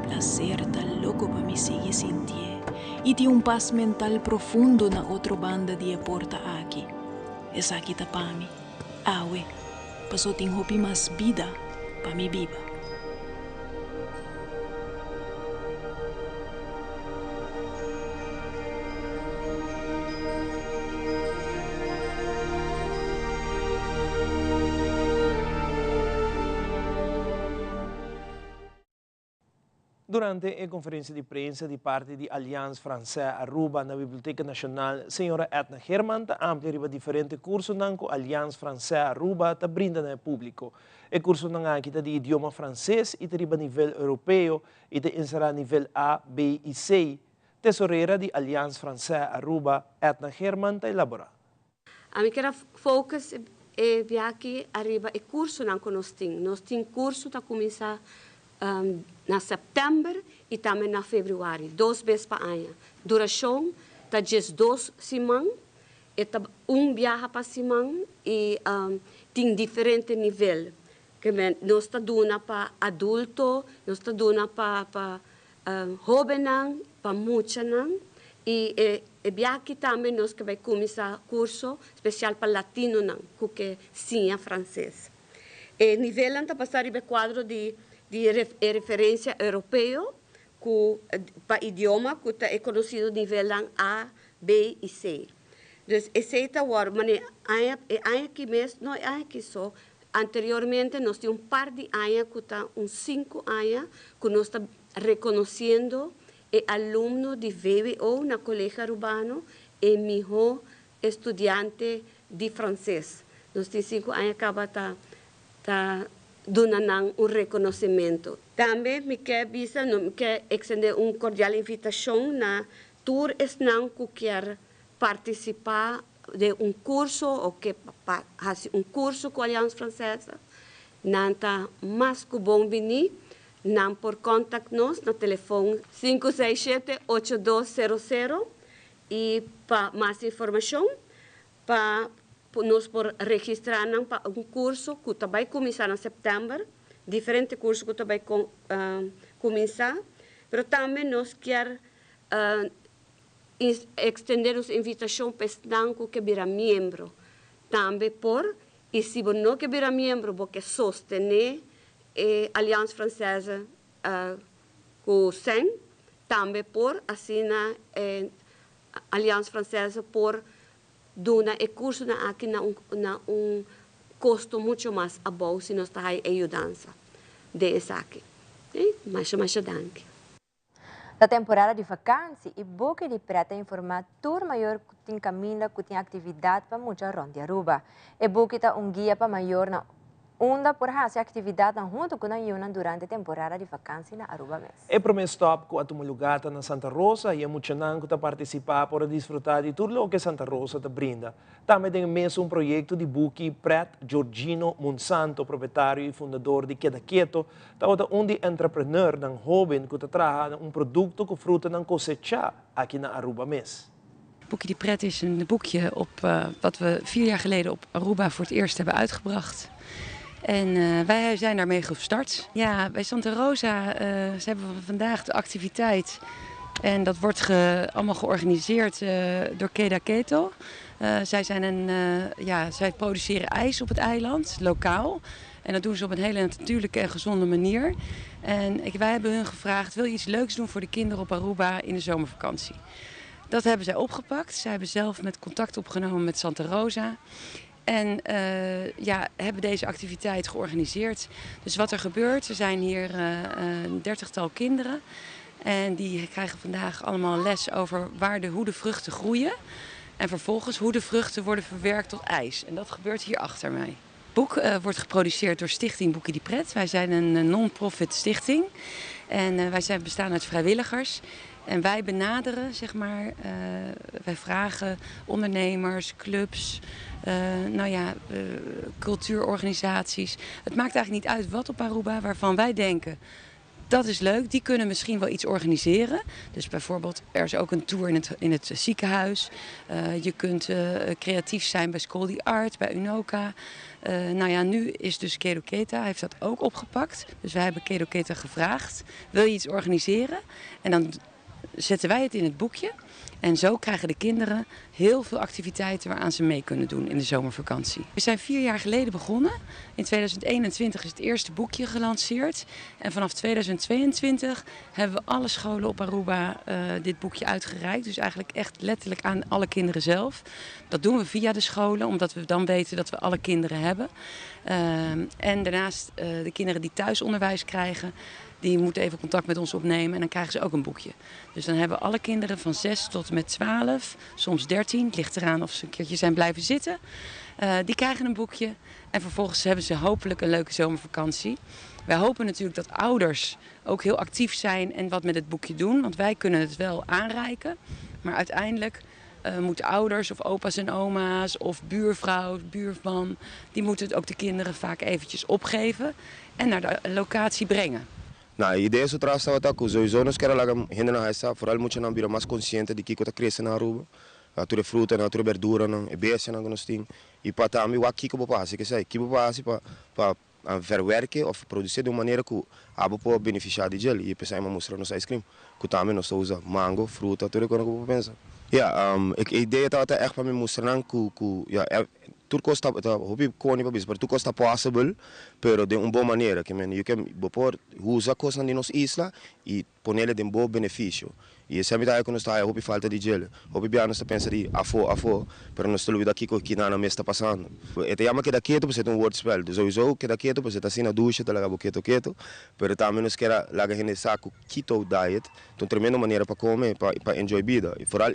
prazer tá louco para me seguir sentir, e tem paz mental profundo na outra banda de porta aqui. Essa aqui tá para mim, awe, passou tem hopi mais vida para me viva. Durante a conferência de prensa de parte da Aliança Francesa Aruba na Biblioteca Nacional, a senhora Edna Herman está amplia riba diferente curso na Aliança Francesa Aruba está brinda no público. O curso na aqui de idioma francês e riba nível europeu e de encerrar nível A, B e C. Tesoureira de Aliança Francesa Aruba, Edna Herman, está elaborada. A mim quero focus e aqui arriba o curso não conosco. Nós temos curso que começa na setembro e também na fevereiro, 2 vezes para ano. Duração está 12 semanas, viaja para semana e tem diferente nível. Nós está dando para adulto, nós está dando para jovem, para muitos. E aqui também nós que vai começar curso especial para latino, que sim é francês. E nível está passar o quadro de referência europeu, para idioma, que é conhecido nível A, B e C. Então, esse é o ano, mas aqui mesmo, não é aqui só. Anteriormente, nós tínhamos um par de anos, que está uns 5 anos, que nós estamos reconhecendo o aluno de VWO na Colégio Urbano e melhor estudante de francês. Nós temos 5 anos, acaba tá dando um reconhecimento. Também me quer extender uma cordial invitação na tour esnan que quer participar de um curso ou que faz um curso com a Aliança Francesa. Não está mais que bom vir, não por contato-nos no telefone 567-8200 e para mais informação, para nós por registrar para um curso que também começar em setembro, diferente curso que também começar, mas também nós quer estender a invitação para o que vira membro, também e se você não quer virar membro, você sostener a Aliança Francesa com SEN, também assim a Aliança Francesa dona e curso aqui na custo muito mais bom se nós está ajudando desse aqui. Mais danke. Na temporada de vacância, e Boca de Prata informa tour maior que tem caminho que tem atividade para muita ronda Aruba. E Boca está guia para maior na onda por fazer atividade junto com a Yuna durante a temporada de vacância na Aruba mesmo. É promesso top com a tumulugata na Santa Rosa e a muchanan que está participar para desfrutar de tudo o que Santa Rosa te brinda. Também tem mesmo projeto de Buki Pret Giorgino Monsanto, proprietário e fundador de Queda Quieto, onde entrepreneur ng jovem que trabalha produto que fruta ng cosecha aqui na Aruba mesmo. Boekje die Pret is een boekje wat we 4 jaar geleden op Aruba voor het eerst hebben uitgebracht. En wij zijn daarmee gestart. Ja, bij Santa Rosa hebben we vandaag de activiteit. En dat wordt allemaal georganiseerd door Queda Quieto. Zij produceren ijs op het eiland, lokaal. En dat doen ze op een hele natuurlijke en gezonde manier. En wij hebben hun gevraagd, wil je iets leuks doen voor de kinderen op Aruba in de zomervakantie? Dat hebben zij opgepakt. Zij hebben zelf met contact opgenomen met Santa Rosa. En hebben deze activiteit georganiseerd. Dus wat er gebeurt, er zijn hier een 30-tal kinderen. En die krijgen vandaag allemaal les over hoe de vruchten groeien. En vervolgens hoe de vruchten worden verwerkt tot ijs. En dat gebeurt hier achter mij. Het boek wordt geproduceerd door Stichting Boekje die Pret. Wij zijn een non-profit stichting. En wij bestaan uit vrijwilligers. En wij benaderen, wij vragen ondernemers, clubs, cultuurorganisaties. Het maakt eigenlijk niet uit wat op Aruba waarvan wij denken, dat is leuk, die kunnen misschien wel iets organiseren. Dus bijvoorbeeld, er is ook een tour in het ziekenhuis. Je kunt creatief zijn bij School the Art, bij Unoca. Nu is dus Queda Quieto, heeft dat ook opgepakt. Dus wij hebben Queda Quieto gevraagd, wil je iets organiseren? En dan zetten wij het in het boekje. En zo krijgen de kinderen heel veel activiteiten waaraan ze mee kunnen doen in de zomervakantie. We zijn 4 jaar geleden begonnen. In 2021 is het eerste boekje gelanceerd. En vanaf 2022 hebben we alle scholen op Aruba dit boekje uitgereikt. Dus eigenlijk echt letterlijk aan alle kinderen zelf. Dat doen we via de scholen, omdat we dan weten dat we alle kinderen hebben. En daarnaast de kinderen die thuisonderwijs krijgen, die moeten even contact met ons opnemen en dan krijgen ze ook een boekje. Dus dan hebben alle kinderen van 6 tot en met 12, soms 13, het ligt eraan of ze een keertje zijn blijven zitten. Die krijgen een boekje en vervolgens hebben ze hopelijk een leuke zomervakantie. Wij hopen natuurlijk dat ouders ook heel actief zijn en wat met het boekje doen, want wij kunnen het wel aanreiken. Maar uiteindelijk moeten ouders of opa's en oma's of buurvrouw, buurman, die moeten het ook de kinderen vaak eventjes opgeven en naar de locatie brengen. Nou, ideia is trouwens wat ook sowieso nos quero lagar hinder na essa, vooral moet je dan weer mais consciente de que kota cresce na rua. Natura fruta, natura verdura, não, é bem não nós tem. E para também o aqui que eu passo, que sei, que eu passo para verwerken of produceren de uma maneira que a pode beneficiar de gel. E pensar em mostrar nosso ice cream, que também nós usa mango, fruta, tudo que eu penso. Ja, a ideia tá echt para me mostrar que ja, tudo costa, hobby cone para bis, mas tudo costa possible, pero de uma boa maneira, que men, you can pôr usar coisas na nossa isla e ponerle de um bom benefício. E sempre daí quando está, hobby falta de gel, hobby bem nós pensa de afo, pero nós estamos aqui com o que na mesa está passando. E te chama que daqui tu precisa wordspell, então sowieso que daqui tu precisa assim na ducha, te laga quieto, pero também nós quer laga gente saco keto diet, então tremenda maneira para comer, para enjoy vida. E vooral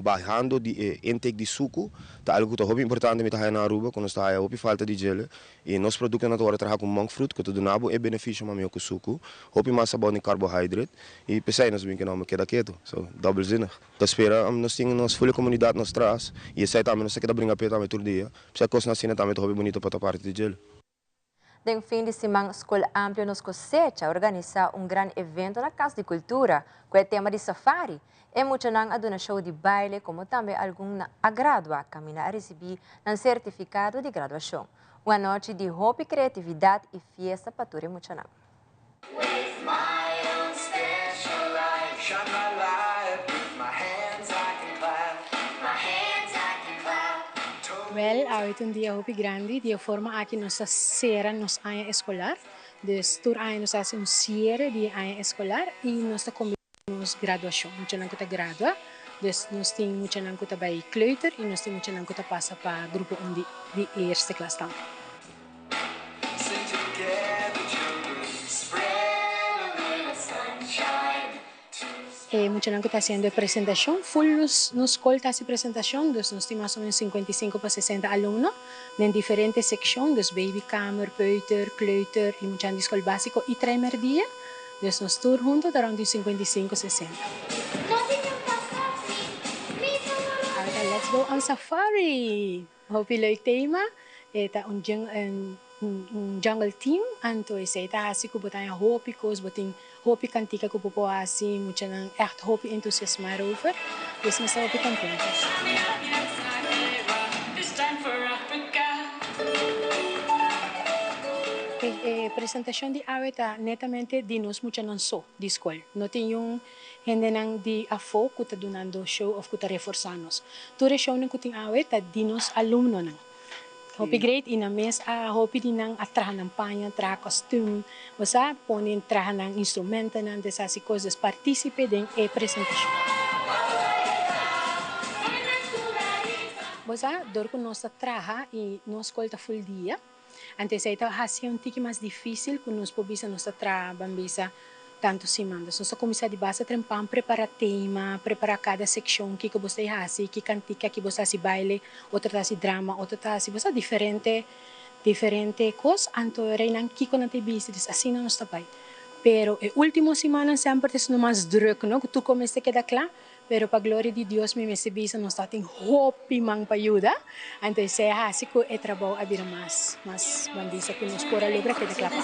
barrando de intake de suco, tá algo que é hobby importante met na Aruba, quando está hobby falta de gel. E nos produtos naturais trabalham com monk fruit, que tudo nabo é benefício mas com suco, hobby mais bom em carboidrato e pensei nós bem que não queda quieto, so dubbelzinnig. Dat espera nós temos nossa full comunidade nos traz e essa também nós quer brincar peta todo dia. Precisa coisa na cena também hobby bonito para parte de gel. Den fim de semana, Escola Amplia nos Cosecha organiza grande evento na Casa de Cultura com o tema de safari. E muitos não aduna show de baile, como também alguns a graduar, caminhar a receber um certificado de graduação. Uma noite de hobby, criatividade e festa para todos muitos não. Well, é dia hobby grande, dia forma aqui nossa sera nos área escolar. Dus tur área nos hace cierre de área escolar e nós combinamos graduação. Muitos não que gradua, dus nós temos muitos não que vai kleuter e nós temos muitos não que passa para grupo 1 de eerste klas também. Muitos não que está fazendo apresentação, full nos escola está fazendo apresentação, dus nós temos mais ou menos 55 para 60 alunos em diferentes secções, dus babykamer, peuter, kleuter e muitos na escola básico e primeiro dia, dus nós todos juntos around 55 60. Let's go on safari. Hopi leuk tema, eta jungle team, anto ita hasi ko botanya hopi kos boting hopi kantika ko popo hasi, mucha nang echt hopi entusiasmar over. Dus nós hopi contentos. Apresentação de aula está netamente de nós mucha não só de escola. Não tem gente nang di afo que está donando show of que está reforçando. Todo show nang que tem aula está de nós aluno nang. Hopi great ina mes hopi di nang atrahan ng panha, atrahan costume, basta ponin trahan ng instrumento nang desasi coisas participe den apresentação. Basta dor ko nós traha e nós escolta full dia. Antes ito hasi um tiki mais difícil que nós pobisa nós trabalhamos tanto semanas. Nós começar de base trempam preparar tema, preparar cada secção que você hasi, que cantica que você se baile, outra tá se drama, outra tá se você diferente coisas. Anto reinan kiko na business assim não está bem. Pero a última semana sempre é mais druk, no? Tu começa a quedar claro. Pero para glória de Deus, me bisa nós está tem hopi mang payuda. Então se hasi ko e trabalho a vir mais bandisa que nos pora lembra que declara.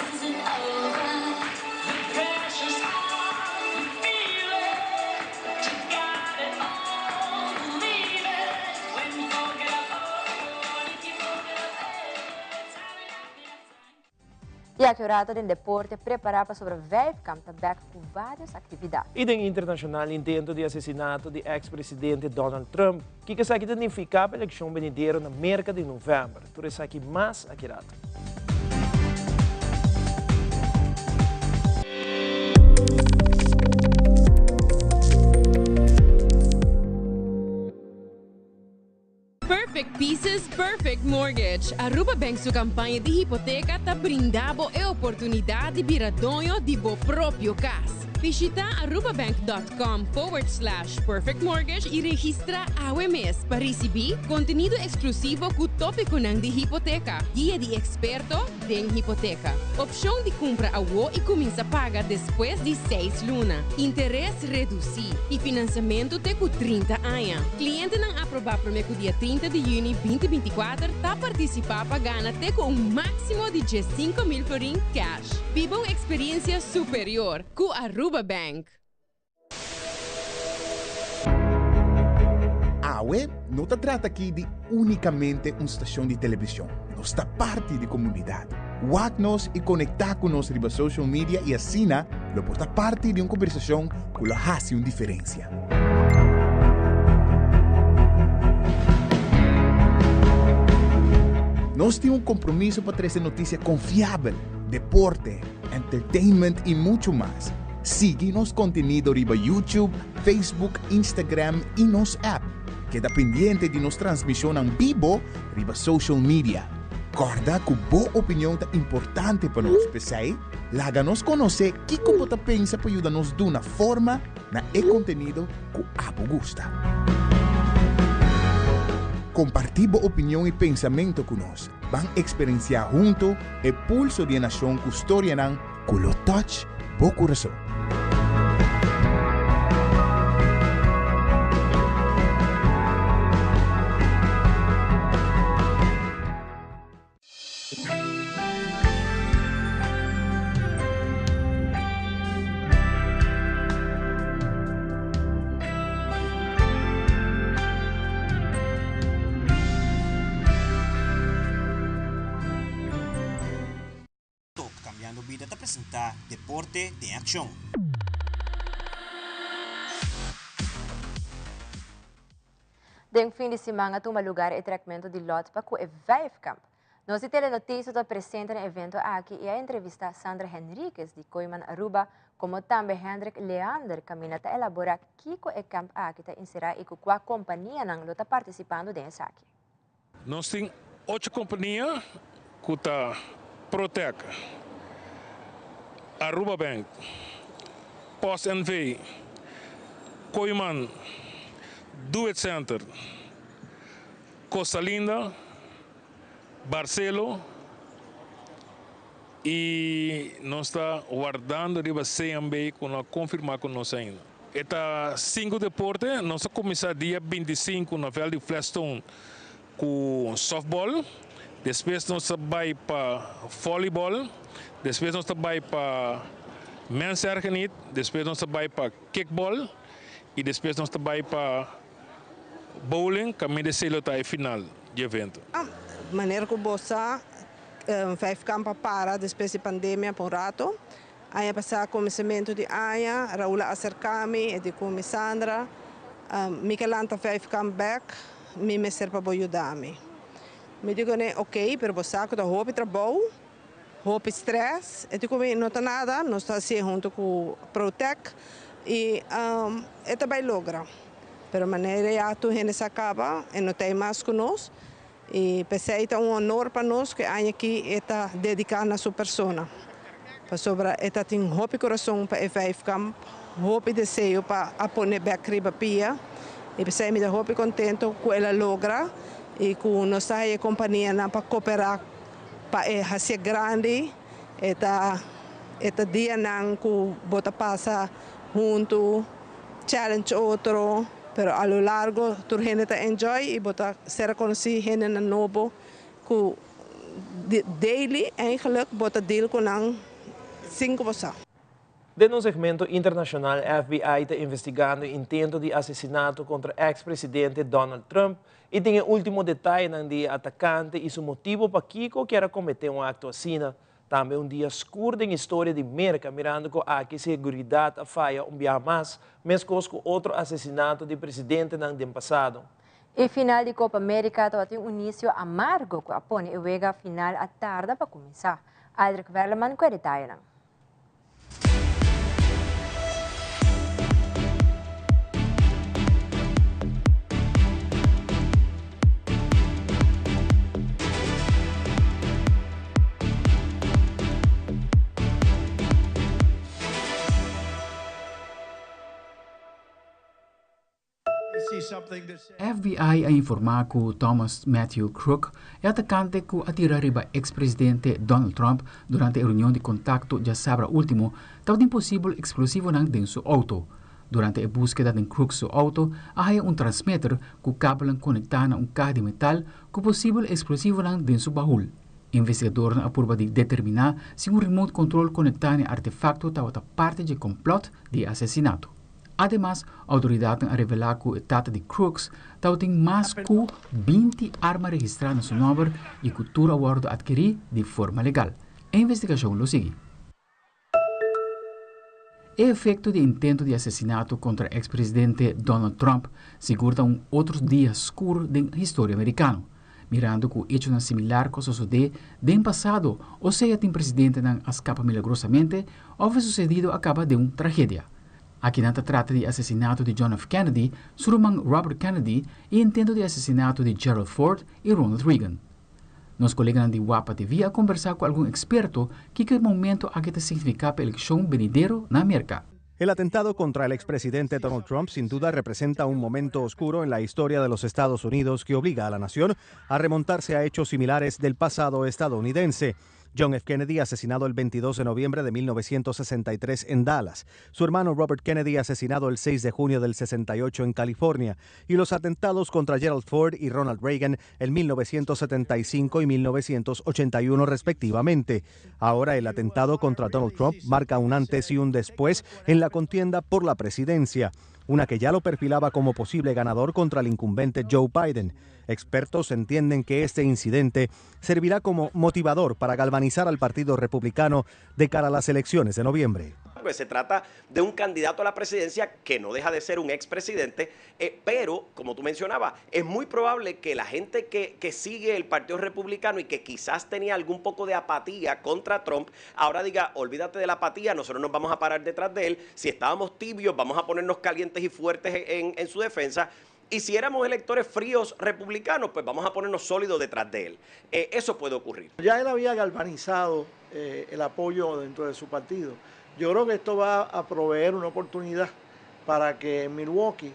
E a Curata do Deporte preparava sobre 5 comeback com várias atividades. E tem internacional intento de assassinato de ex-presidente Donald Trump, que se identifica para a eleição venidera na América de novembro. Por isso aqui mais a Curata. Perfect Pieces Perfect Mortgage. Aruba Bank sua campanha de hipoteca tá brindando a oportunidade de virar dono de bo próprio casa. Visita arubabank.com/perfect mortgage e registra AWMS para receber conteúdo exclusivo com o tópico de hipoteca, guia de experto em hipoteca, opção de compra a WO e começa a pagar depois de 6 lunas, interesse reduzido e financiamento até com 30 anos. Cliente não aprovar para o dia 30 de junho 2024 tá participar para ganhar até com um máximo de 5.000 florin cash. Viva uma experiência superior com Aruba Bank. A web não se trata aqui de unicamente uma estação de televisão. Nós está parte da comunidade. Wak-nos e conectar com nós riba social media e assim, lo porta parte de uma conversação que lo faz uma diferença. Nós temos um compromisso para trazer notícia confiável, deporte, entertainment e muito mais. Siga nosso conteúdo riba YouTube, Facebook, Instagram e nosso app. Queda pendiente de nossa transmissão em vivo riba social media. Corda que boa opinião é importante para nós, pessoal. Laga-nos conhecer o que você pensa para ajudar-nos de uma forma na conteúdo que abo gusta. Compartilhe opinião e pensamento conosco. Vamos experienciar junto o pulso de nação que história com o touch do coração. Cambiando Vida te apresenta Deporte de Acción. Deng fim de semana, toma lugar o tratamento de lote para o Vijfkamp. Nós de Telenotícias está presente no evento aqui e a entrevista Sandra Henriques de Koiman Aruba, como também Hendrik Leander, caminha a elaborar Kiko e camp aqui está inserir e com a companhia não está participando desse aqui. Nós temos 8 companhias que está Protec, Aruba Bank, Post NV, Koiman, Do It Center, Costa Linda, Barcelo e nós está guardando riba CMB com confirmar com nós ainda. Eta 5 deportes, nós começar dia 25 na Vale de Flagstone com softball, depois nós vai para voleibol, depois nós vai para men's ergenit, depois nós vai para kickball e depois nós vai para bowling, caminho de selo tá final de evento. Maneira que você Vijfkamp para depois da pandemia por rato. Aí passar começamento de Aya, Raul acercami e de como Sandra, Michelanta Vijfkamp back, me serve para ajudar-me. Me digo né, ok, pero você que tá roupa trabalho, roupa stress, e de como não tá nada, nós está assim junto com o Protec e é também logra. Pero maneira já tu gente acaba e não tem mais conosco. E pensei que é um honor para nós que aqui está dedicado a sua pessoa. Para sobre esta tem hope coração para o Vijfkamp, hope desejo para apoiar back riba pia. E pensei me dá hope contento que ela logra e que nós a companhia para cooperar para fazer grande. Esta dia não que bota passa junto, challenge outro. Pero a lo largo, tu gente te enjoy e bota ser conhecido gente na novo que daily eigenlijk bota deal com ang 5 pessoas. De no segmento internacional, FBI está investigando o intento de assassinato contra o ex-presidente Donald Trump e tem o último detalhe de atacante e seu motivo para Kiko que era cometer um acto assim. Também dia escuro em história de América, mirando que a segurança falha dia mais, mesmo com outro assassinato de presidente no ano passado. E final de Copa América tem um início amargo que apone e vega final à tarde para começar. Aldrich Verleman com detalhe. FBI a informar que Thomas Matthew Crook é atacante que atira riba ex-presidente Donald Trump durante a reunião de contacto de sábado último, estava impossível explosivo em seu auto. Durante a búsqueda de Crook seu auto, havia transmitter que cable conectado a carro de metal que possível explosivo em seu baú. Investigadores apurva de determinar se remote control conectado a artefacto estava parte de complot de assassinato. Además, autoridades han revelado que el tata de Crooks tiene más que 20 armas registradas en su nombre y que todo abordo adquirido de forma legal. La investigación lo sigue. El efecto de intento de asesinato contra el expresidente Donald Trump segura un otro día oscuro de la historia americana, mirando que hechos similar cosa sucede en pasado, o sea, el presidente escapa milagrosamente o fue sucedido a cabo de una tragedia. Aqui não trata de assassinato de John F. Kennedy, seu irmão Robert Kennedy e intento de assassinato de Gerald Ford e Ronald Reagan. Nos colegas de WAPA TV a conversar com algum experto que momento a que significa a eleição venidero na América. El atentado contra el expresidente Donald Trump sin duda representa un momento oscuro en la historia de los Estados Unidos que obliga a la nación a remontarse a hechos similares del pasado estadounidense. John F. Kennedy, asesinado el 22 de noviembre de 1963 en Dallas. Su hermano Robert Kennedy, asesinado el 6 de junio del 68 en California. Y los atentados contra Gerald Ford y Ronald Reagan en 1975 y 1981 respectivamente. Ahora el atentado contra Donald Trump marca un antes y un después en la contienda por la presidencia. Una que ya lo perfilaba como posible ganador contra el incumbente Joe Biden. Expertos entienden que este incidente servirá como motivador para galvanizar al Partido Republicano de cara a las elecciones de noviembre. Pues se trata de un candidato a la presidencia que no deja de ser un expresidente, pero, como tú mencionabas, es muy probable que la gente que sigue el Partido Republicano y que quizás tenía algún poco de apatía contra Trump, ahora diga, olvídate de la apatía, nosotros nos vamos a parar detrás de él, si estábamos tibios, vamos a ponernos calientes y fuertes en su defensa, y si éramos electores fríos republicanos, pues vamos a ponernos sólidos detrás de él. Eso puede ocurrir. Ya él había galvanizado el apoyo dentro de su partido. Yo creo que esto va a proveer una oportunidad para que en Milwaukee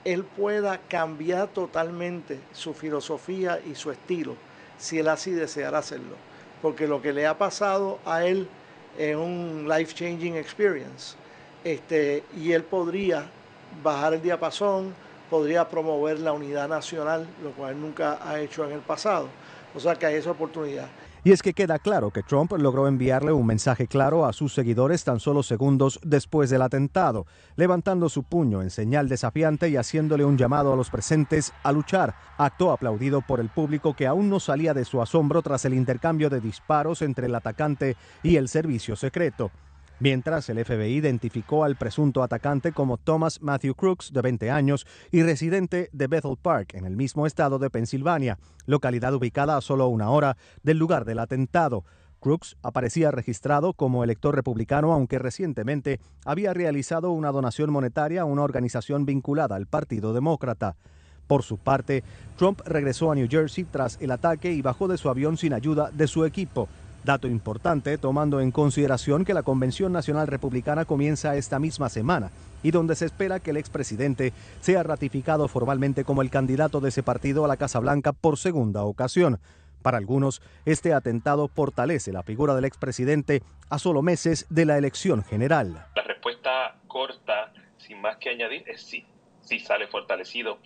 él pueda cambiar totalmente su filosofía y su estilo, si él así deseara hacerlo. Porque lo que le ha pasado a él es un life-changing experience. Y él podría bajar el diapasón, podría promover la unidad nacional, lo cual él nunca ha hecho en el pasado. O sea que hay esa oportunidad. Y es que queda claro que Trump logró enviarle un mensaje claro a sus seguidores tan solo segundos después del atentado, levantando su puño en señal desafiante y haciéndole un llamado a los presentes a luchar, acto aplaudido por el público que aún no salía de su asombro tras el intercambio de disparos entre el atacante y el servicio secreto. Mientras el FBI identificó al presunto atacante como Thomas Matthew Crooks, de 20 años, y residente de Bethel Park, en el mismo estado de Pensilvania, localidad ubicada a solo una hora del lugar del atentado. Crooks aparecía registrado como elector republicano, aunque recientemente había realizado una donación monetaria a una organización vinculada al Partido Demócrata. Por su parte, Trump regresó a New Jersey tras el ataque y bajó de su avión sin ayuda de su equipo. Dato importante tomando en consideración que la Convención Nacional Republicana comienza esta misma semana y donde se espera que el expresidente sea ratificado formalmente como el candidato de ese partido a la Casa Blanca por segunda ocasión. Para algunos, este atentado fortalece la figura del expresidente a solo meses de la elección general. La respuesta corta, sin más que añadir, es sí. Sí sale fortalecido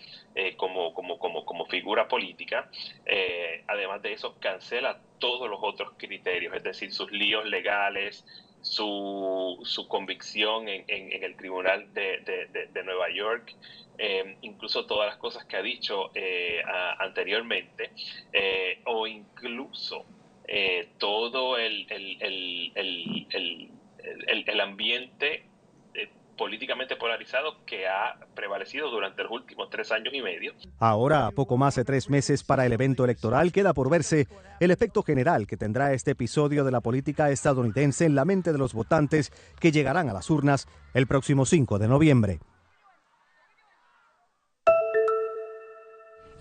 como figura política. Además de eso, cancela todos los otros criterios, es decir, sus líos legales, su convicción en el Tribunal de Nueva York, incluso todas las cosas que ha dicho anteriormente, o incluso todo el ambiente políticamente polarizado que ha prevalecido durante los últimos 3 años y medio. Ahora, a poco más de 3 meses para el evento electoral, queda por verse el efecto general que tendrá este episodio de la política estadounidense en la mente de los votantes que llegarán a las urnas el próximo 5 de noviembre.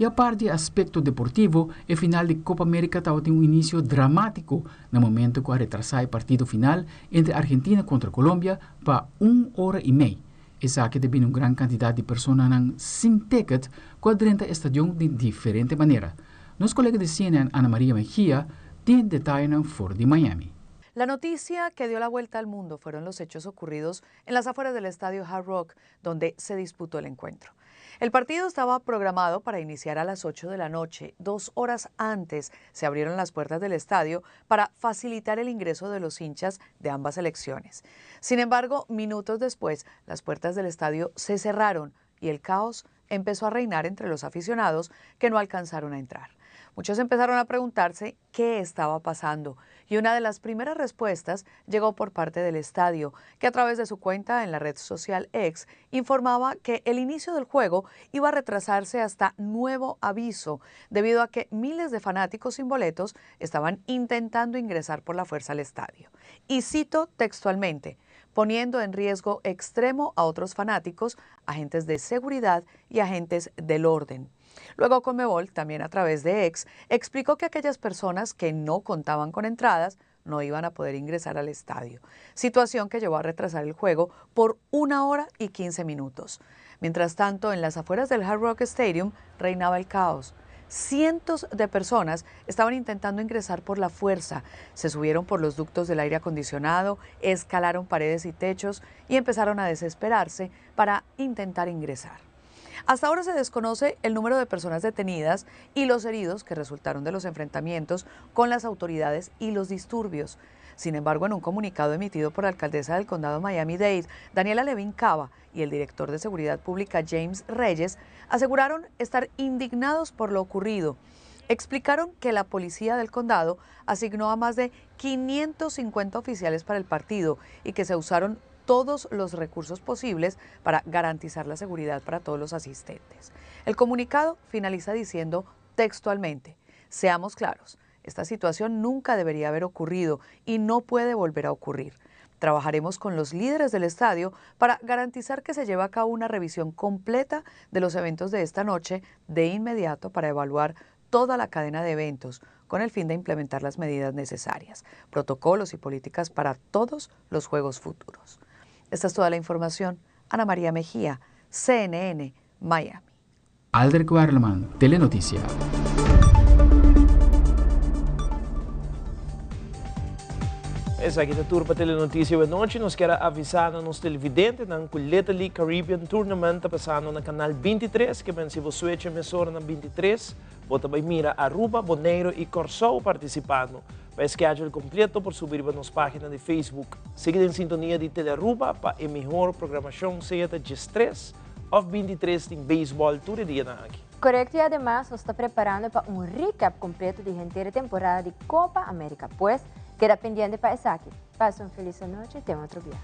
E a par de aspecto deportivo, a final de Copa América tem um início dramático no momento que a retrasar o partido final entre Argentina contra Colômbia para 1 hora e meia. Esa que tiene una gran cantidad de personas sin ticket cuadrenta el estadio de diferente manera. Nuestro colega de CNN, Ana María Mejía, tiene detalles for de Miami. La noticia que dio la vuelta al mundo fueron los hechos ocurridos en las afueras del estadio Hard Rock, donde se disputó el encuentro. El partido estaba programado para iniciar a las 8 de la noche. 2 horas antes se abrieron las puertas del estadio para facilitar el ingreso de los hinchas de ambas selecciones. Sin embargo, minutos después, las puertas del estadio se cerraron y el caos empezó a reinar entre los aficionados que no alcanzaron a entrar. Muchos empezaron a preguntarse qué estaba pasando y una de las primeras respuestas llegó por parte del estadio, que a través de su cuenta en la red social X informaba que el inicio del juego iba a retrasarse hasta nuevo aviso, debido a que miles de fanáticos sin boletos estaban intentando ingresar por la fuerza al estadio. Y cito textualmente, poniendo en riesgo extremo a otros fanáticos, agentes de seguridad y agentes del orden. Luego Conmebol, también a través de X, explicó que aquellas personas que no contaban con entradas no iban a poder ingresar al estadio, situación que llevó a retrasar el juego por 1 hora y 15 minutos. Mientras tanto, en las afueras del Hard Rock Stadium reinaba el caos. Cientos de personas estaban intentando ingresar por la fuerza, se subieron por los ductos del aire acondicionado, escalaron paredes y techos y empezaron a desesperarse para intentar ingresar. Hasta ahora se desconoce el número de personas detenidas y los heridos que resultaron de los enfrentamientos con las autoridades y los disturbios. Sin embargo, en un comunicado emitido por la alcaldesa del condado Miami-Dade, Daniela Levin Cava, y el director de Seguridad Pública, James Reyes, aseguraron estar indignados por lo ocurrido. Explicaron que la policía del condado asignó a más de 550 oficiales para el partido y que se usaron todos los recursos posibles para garantizar la seguridad para todos los asistentes. El comunicado finaliza diciendo textualmente, seamos claros, esta situación nunca debería haber ocurrido y no puede volver a ocurrir. Trabajaremos con los líderes del estadio para garantizar que se lleve a cabo una revisión completa de los eventos de esta noche de inmediato para evaluar toda la cadena de eventos con el fin de implementar las medidas necesarias, protocolos y políticas para todos los juegos futuros. Esta es toda la información. Ana María Mejía, CNN, Miami. Alder Guarleman, Telenoticia. Essa aqui é a turma Telenotícia de noite. Nós queremos avisar a nos televidentes que o Little League Caribbean Tournament está passando no canal 23, que se você switch a emissora na 23, você também mira Aruba, Bonaire e Corsou participando. Para o schedule completo, por subir para nossa página de Facebook. Siga em sintonia de Telearuba para a melhor programação, seja de 3 ou 23 de beisebol todo dia aqui. Correcto, y además nos está preparando para un recap completo de entera temporada de Copa América. Pues, queda pendiente para esa aquí. Pasa una feliz noche y tenga otro día.